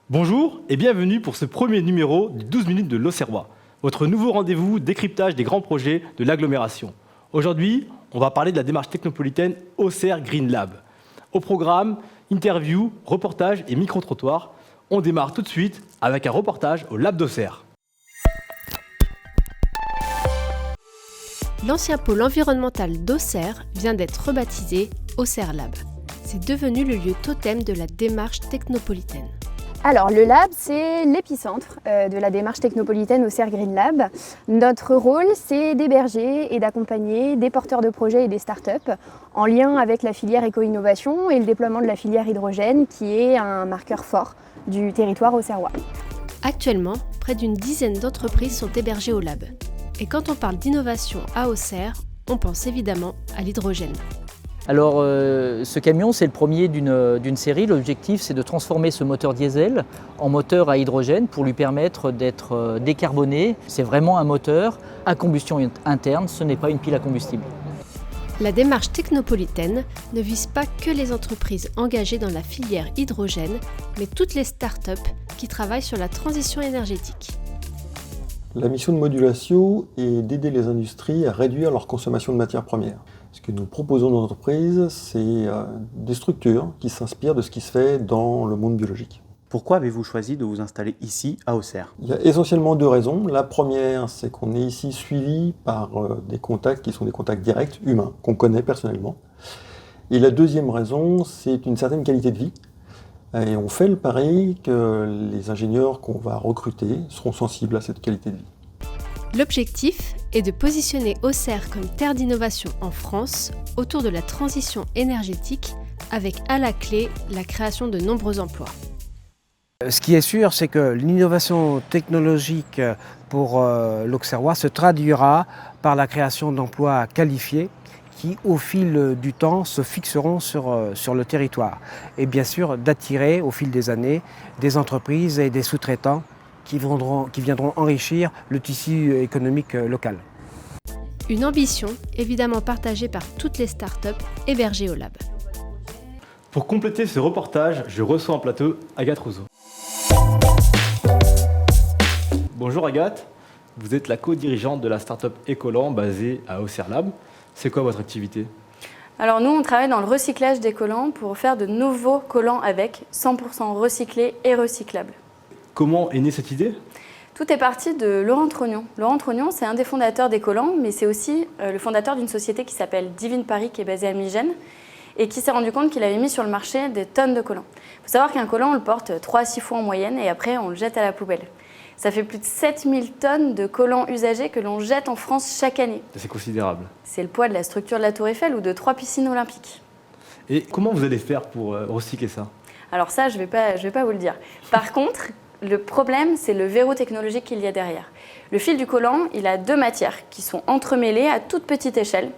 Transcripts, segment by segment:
Bonjour et bienvenue pour ce premier numéro du 12 minutes de l'Auxerrois, votre nouveau rendez-vous décryptage des grands projets de l'agglomération. Aujourd'hui, on va parler de la démarche technopolitaine Auxerre Green Lab. Au programme, interview, reportage et micro-trottoir. On démarre tout de suite avec un reportage au Lab d'Auxerre. L'ancien pôle environnemental d'Auxerre vient d'être rebaptisé Auxerre Lab. C'est devenu le lieu totem de la démarche technopolitaine. Alors le lab, c'est l'épicentre de la démarche technopolitaine Auxerre Green Lab. Notre rôle, c'est d'héberger et d'accompagner des porteurs de projets et des startups en lien avec la filière éco-innovation et le déploiement de la filière hydrogène qui est un marqueur fort du territoire auxerrois. Actuellement, près d'une dizaine d'entreprises sont hébergées au lab. Et quand on parle d'innovation à Auxerre, on pense évidemment à l'hydrogène. Alors ce camion, c'est le premier d'une série. L'objectif, c'est de transformer ce moteur diesel en moteur à hydrogène pour lui permettre d'être décarboné. C'est vraiment un moteur à combustion interne, ce n'est pas une pile à combustible. La démarche technopolitaine ne vise pas que les entreprises engagées dans la filière hydrogène, mais toutes les startups qui travaillent sur la transition énergétique. La mission de Modulatio est d'aider les industries à réduire leur consommation de matières premières. Ce que nous proposons aux entreprises, c'est des structures qui s'inspirent de ce qui se fait dans le monde biologique. Pourquoi avez-vous choisi de vous installer ici, à Auxerre ? Il y a essentiellement deux raisons. La première, c'est qu'on est ici suivi par des contacts qui sont des contacts directs, humains, qu'on connaît personnellement. Et la deuxième raison, c'est une certaine qualité de vie. Et on fait le pari que les ingénieurs qu'on va recruter seront sensibles à cette qualité de vie. L'objectif est de positionner Auxerre comme terre d'innovation en France autour de la transition énergétique avec à la clé la création de nombreux emplois. Ce qui est sûr, c'est que l'innovation technologique pour l'Auxerrois se traduira par la création d'emplois qualifiés qui, au fil du temps, se fixeront sur le territoire. Et bien sûr, d'attirer, au fil des années, des entreprises et des sous-traitants qui viendront enrichir le tissu économique local. Une ambition évidemment partagée par toutes les startups hébergées au lab. Pour compléter ce reportage, je reçois en plateau Agathe Rousseau. Bonjour Agathe, vous êtes la co-dirigeante de la start-up Ecolan basée à Auxerre Lab. C'est quoi votre activité ? Alors nous, on travaille dans le recyclage des collants pour faire de nouveaux collants avec 100% recyclés et recyclables. Comment est née cette idée ? Tout est parti de Laurent Trognon. Laurent Trognon, c'est un des fondateurs des collants, mais c'est aussi le fondateur d'une société qui s'appelle Divine Paris, qui est basée à Migène, et qui s'est rendu compte qu'il avait mis sur le marché des tonnes de collants. Il faut savoir qu'un collant, on le porte 3 à 6 fois en moyenne, et après, on le jette à la poubelle. Ça fait plus de 7000 tonnes de collants usagés que l'on jette en France chaque année. C'est considérable. C'est le poids de la structure de la Tour Eiffel ou de 3 piscines olympiques. Et comment vous allez faire pour recycler ça ? Alors ça, je vais pas vous le dire. Par contre, le problème, c'est le verrou technologique qu'il y a derrière. Le fil du collant, il a 2 matières qui sont entremêlées à toute petite échelle.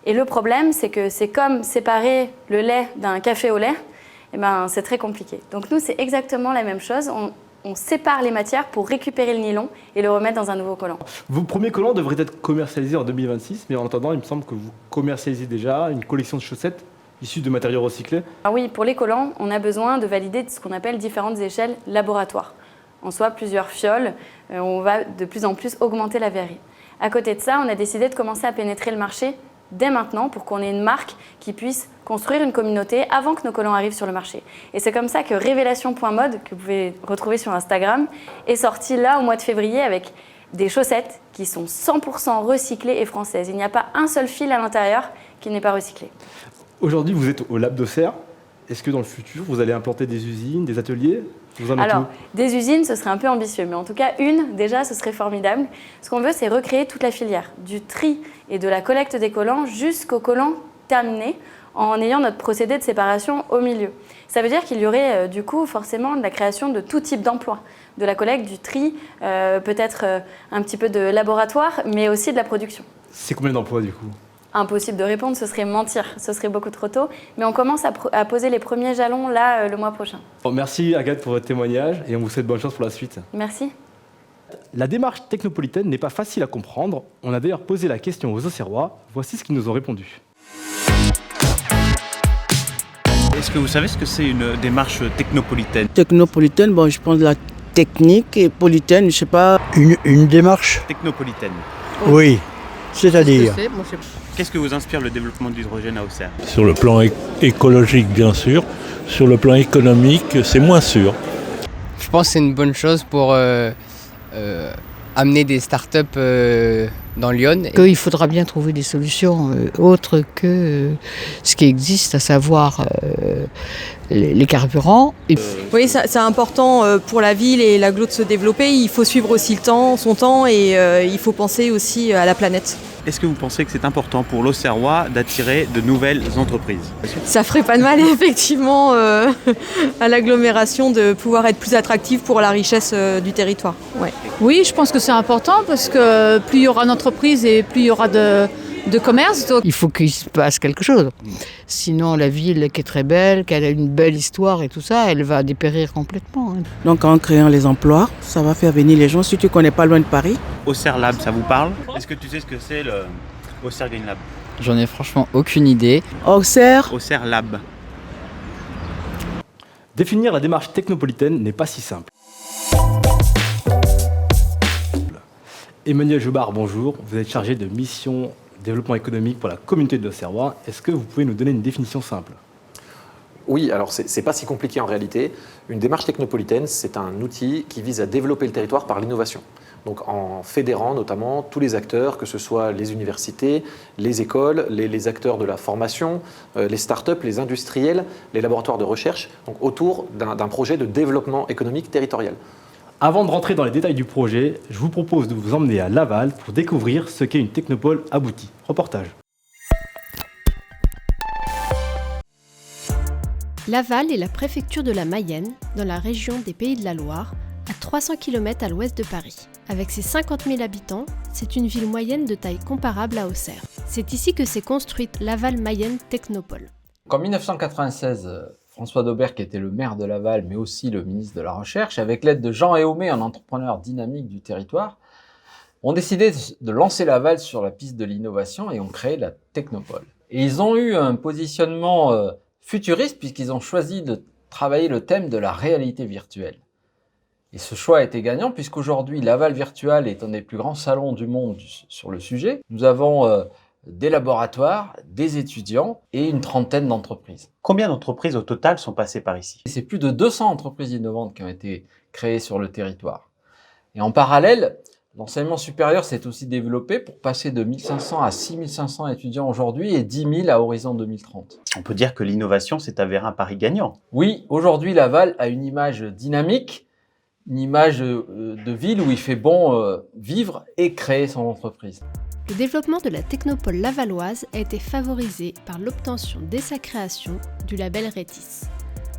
Et le problème, c'est que c'est comme séparer le lait d'un café au lait. Eh ben, c'est très compliqué. Donc nous, c'est exactement la même chose. On sépare les matières pour récupérer le nylon et le remettre dans un nouveau collant. Vos premiers collants devraient être commercialisés en 2026, mais en attendant, il me semble que vous commercialisez déjà une collection de chaussettes issues de matériaux recyclés. Alors oui, pour les collants, on a besoin de valider ce qu'on appelle différentes échelles laboratoires. En soi, plusieurs fioles, on va de plus en plus augmenter la verrerie. À côté de ça, on a décidé de commencer à pénétrer le marché dès maintenant pour qu'on ait une marque qui puisse construire une communauté avant que nos collants arrivent sur le marché. Et c'est comme ça que Révélation.mode, que vous pouvez retrouver sur Instagram, est sorti là au mois de février avec des chaussettes qui sont 100% recyclées et françaises. Il n'y a pas un seul fil à l'intérieur qui n'est pas recyclé. Aujourd'hui, vous êtes au Lab d'Auxerre. Est-ce que dans le futur, vous allez implanter des usines, des ateliers ? Alors, des usines, ce serait un peu ambitieux, mais en tout cas, une, déjà, ce serait formidable. Ce qu'on veut, c'est recréer toute la filière, du tri et de la collecte des collants jusqu'aux collants terminés, en ayant notre procédé de séparation au milieu. Ça veut dire qu'il y aurait, du coup, forcément, de la création de tout type d'emplois, de la collecte, du tri, peut-être un petit peu de laboratoire, mais aussi de la production. C'est combien d'emplois, du coup ? Impossible de répondre, ce serait mentir, ce serait beaucoup trop tôt. Mais on commence à poser les premiers jalons là le mois prochain. Bon, merci Agathe pour votre témoignage et on vous souhaite bonne chance pour la suite. Merci. La démarche technopolitaine n'est pas facile à comprendre. On a d'ailleurs posé la question aux Auxerrois. Voici ce qu'ils nous ont répondu. Est-ce que vous savez ce que c'est une démarche technopolitaine? Technopolitaine, bon, je pense de la technique et politaine, je sais pas. Une démarche? Technopolitaine. Oui. C'est-à-dire? Qu'est-ce que vous inspire le développement de l'hydrogène à Auxerre? Sur le plan écologique, bien sûr. Sur le plan économique, c'est moins sûr. Je pense que c'est une bonne chose pour amener des startups dans Lyon. Il faudra bien trouver des solutions autres que ce qui existe, à savoir les carburants. Oui, c'est important pour la ville et l'agglo de se développer. Il faut suivre aussi son temps et il faut penser aussi à la planète. Est-ce que vous pensez que c'est important pour l'Auxerrois d'attirer de nouvelles entreprises? Ça ferait pas de mal, effectivement, à l'agglomération de pouvoir être plus attractive pour la richesse du territoire. Ouais. Oui, je pense que c'est important parce que plus il y aura d'entreprises et plus il y aura de commerce. Donc... Il faut qu'il se passe quelque chose. Sinon, la ville qui est très belle, qui a une belle histoire et tout ça, elle va dépérir complètement. Donc en créant les emplois, ça va faire venir les gens, si tu ne connais pas loin de Paris. Auxerre Lab, ça vous parle? Est-ce que tu sais ce que c'est le Auxerre Green Lab? J'en ai franchement aucune idée. Auxerre Lab. Définir la démarche technopolitaine n'est pas si simple. Emmanuel Joubard, bonjour. Vous êtes chargé de mission développement économique pour la communauté de l'Auxerrois. Est-ce que vous pouvez nous donner une définition simple? Oui, alors c'est pas si compliqué en réalité. Une démarche technopolitaine, c'est un outil qui vise à développer le territoire par l'innovation. Donc en fédérant notamment tous les acteurs, que ce soit les universités, les écoles, les acteurs de la formation, les startups, les industriels, les laboratoires de recherche, donc autour d'un projet de développement économique territorial. Avant de rentrer dans les détails du projet, je vous propose de vous emmener à Laval pour découvrir ce qu'est une technopole aboutie. Reportage. Laval est la préfecture de la Mayenne, dans la région des Pays de la Loire, à 300 km à l'ouest de Paris. Avec ses 50 000 habitants, c'est une ville moyenne de taille comparable à Auxerre. C'est ici que s'est construite Laval-Mayenne Technopole. En 1996, François Daubert, qui était le maire de Laval, mais aussi le ministre de la Recherche, avec l'aide de Jean Éaumé, un entrepreneur dynamique du territoire, ont décidé de lancer Laval sur la piste de l'innovation et ont créé la Technopole. Et ils ont eu un positionnement futuriste puisqu'ils ont choisi de travailler le thème de la réalité virtuelle. Et ce choix a été gagnant puisqu'aujourd'hui, Laval Virtual est un des plus grands salons du monde sur le sujet. Nous avons des laboratoires, des étudiants et une trentaine d'entreprises. Combien d'entreprises au total sont passées par ici? C'est plus de 200 entreprises innovantes qui ont été créées sur le territoire. Et en parallèle, l'enseignement supérieur s'est aussi développé pour passer de 1500 à 6500 étudiants aujourd'hui et 10 000 à horizon 2030. On peut dire que l'innovation s'est avérée un pari gagnant. Oui, aujourd'hui Laval a une image dynamique, une image de ville où il fait bon vivre et créer son entreprise. Le développement de la technopole lavalloise a été favorisé par l'obtention dès sa création du label RETIS,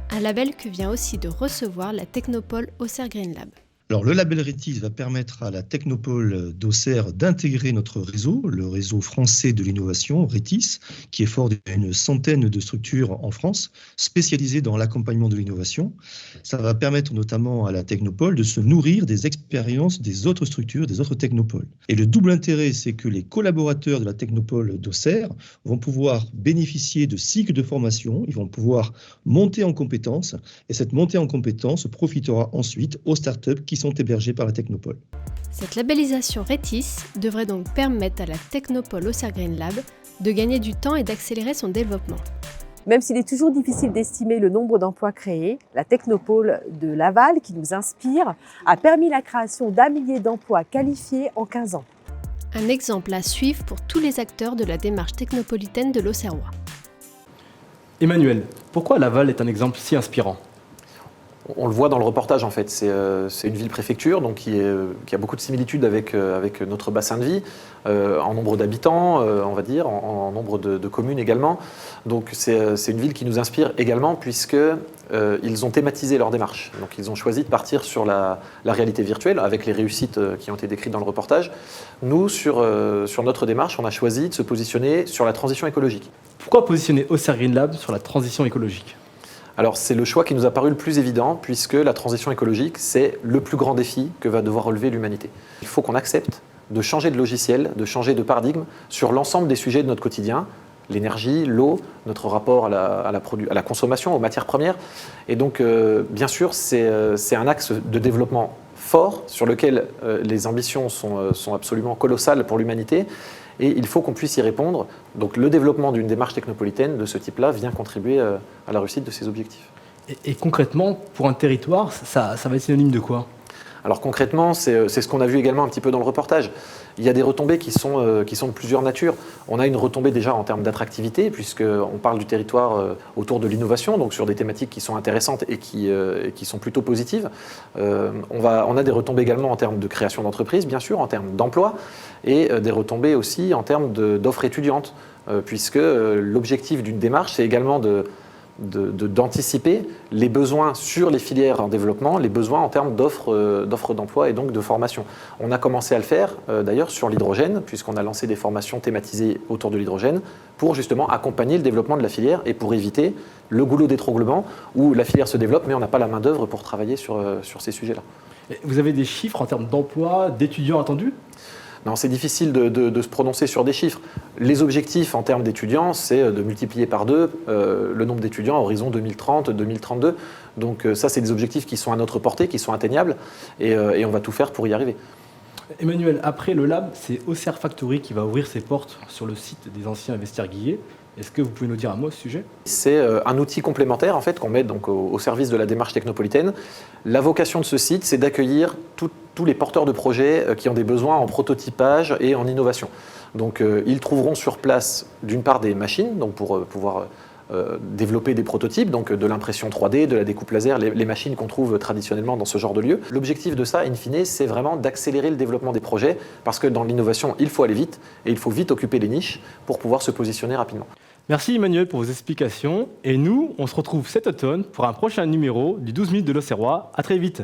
un label que vient aussi de recevoir la technopole Auxerre Green Lab. Alors, le label RETIS va permettre à la technopole d'Auxerre d'intégrer notre réseau, le réseau français de l'innovation, RETIS, qui est fort d'une centaine de structures en France, spécialisées dans l'accompagnement de l'innovation. Ça va permettre notamment à la technopole de se nourrir des expériences des autres structures, des autres technopoles. Et le double intérêt, c'est que les collaborateurs de la technopole d'Auxerre vont pouvoir bénéficier de cycles de formation, ils vont pouvoir monter en compétences, et cette montée en compétences profitera ensuite aux startups qui sont hébergés par la Technopole. Cette labellisation RETIS devrait donc permettre à la Technopole Auxerre Green Lab de gagner du temps et d'accélérer son développement. Même s'il est toujours difficile d'estimer le nombre d'emplois créés, la Technopole de Laval, qui nous inspire, a permis la création d'1 millier d'emplois qualifiés en 15 ans. Un exemple à suivre pour tous les acteurs de la démarche technopolitaine de l'Auxerrois. Emmanuel, pourquoi Laval est un exemple si inspirant ? On le voit dans le reportage en fait, c'est une ville-préfecture donc qui a beaucoup de similitudes avec notre bassin de vie, en nombre d'habitants, on va dire, en nombre de communes également. Donc c'est une ville qui nous inspire également puisqu'ils ont thématisé leur démarche. Donc ils ont choisi de partir sur la réalité virtuelle avec les réussites qui ont été décrites dans le reportage. Nous, sur notre démarche, on a choisi de se positionner sur la transition écologique. Pourquoi positionner Auxerre Green Lab sur la transition écologique ? Alors c'est le choix qui nous a paru le plus évident puisque la transition écologique, c'est le plus grand défi que va devoir relever l'humanité. Il faut qu'on accepte de changer de logiciel, de changer de paradigme sur l'ensemble des sujets de notre quotidien, l'énergie, l'eau, notre rapport à la consommation, aux matières premières. Et donc, bien sûr, c'est un axe de développement fort sur lequel les ambitions sont absolument colossales pour l'humanité. Et il faut qu'on puisse y répondre. Donc le développement d'une démarche technopolitaine de ce type-là vient contribuer à la réussite de ces objectifs. Et concrètement, pour un territoire, ça va être synonyme de quoi ? Alors concrètement, c'est ce qu'on a vu également un petit peu dans le reportage. Il y a des retombées qui sont de plusieurs natures. On a une retombée déjà en termes d'attractivité, puisqu'on parle du territoire autour de l'innovation, donc sur des thématiques qui sont intéressantes et qui sont plutôt positives. On a des retombées également en termes de création d'entreprises, bien sûr, en termes d'emploi, et des retombées aussi en termes d'offres étudiantes, puisque l'objectif d'une démarche, c'est également d'anticiper les besoins sur les filières en développement, les besoins en termes d'offres d'emploi et donc de formation. On a commencé à le faire d'ailleurs sur l'hydrogène, puisqu'on a lancé des formations thématisées autour de l'hydrogène pour justement accompagner le développement de la filière et pour éviter le goulot d'étranglement où la filière se développe mais on n'a pas la main-d'œuvre pour travailler sur ces sujets-là. Vous avez des chiffres en termes d'emploi, d'étudiants attendus ? Non, c'est difficile de se prononcer sur des chiffres. Les objectifs en termes d'étudiants, c'est de multiplier par 2 le nombre d'étudiants à horizon 2030, 2032. Donc ça, c'est des objectifs qui sont à notre portée, qui sont atteignables, et on va tout faire pour y arriver. Emmanuel, après le lab, c'est Auxerre Factory qui va ouvrir ses portes sur le site des anciens vestiaires Guillet. Est-ce que vous pouvez nous dire un mot à ce sujet ? C'est un outil complémentaire en fait, qu'on met donc au service de la démarche technopolitaine. La vocation de ce site, c'est d'accueillir tous les porteurs de projets qui ont des besoins en prototypage et en innovation. Donc ils trouveront sur place d'une part des machines donc pour pouvoir développer des prototypes, donc de l'impression 3D, de la découpe laser, les machines qu'on trouve traditionnellement dans ce genre de lieu. L'objectif de ça, in fine, c'est vraiment d'accélérer le développement des projets parce que dans l'innovation, il faut aller vite et il faut vite occuper les niches pour pouvoir se positionner rapidement. Merci Emmanuel pour vos explications. Et nous, on se retrouve cet automne pour un prochain numéro du 12 minutes de l'Auxerrois. À très vite.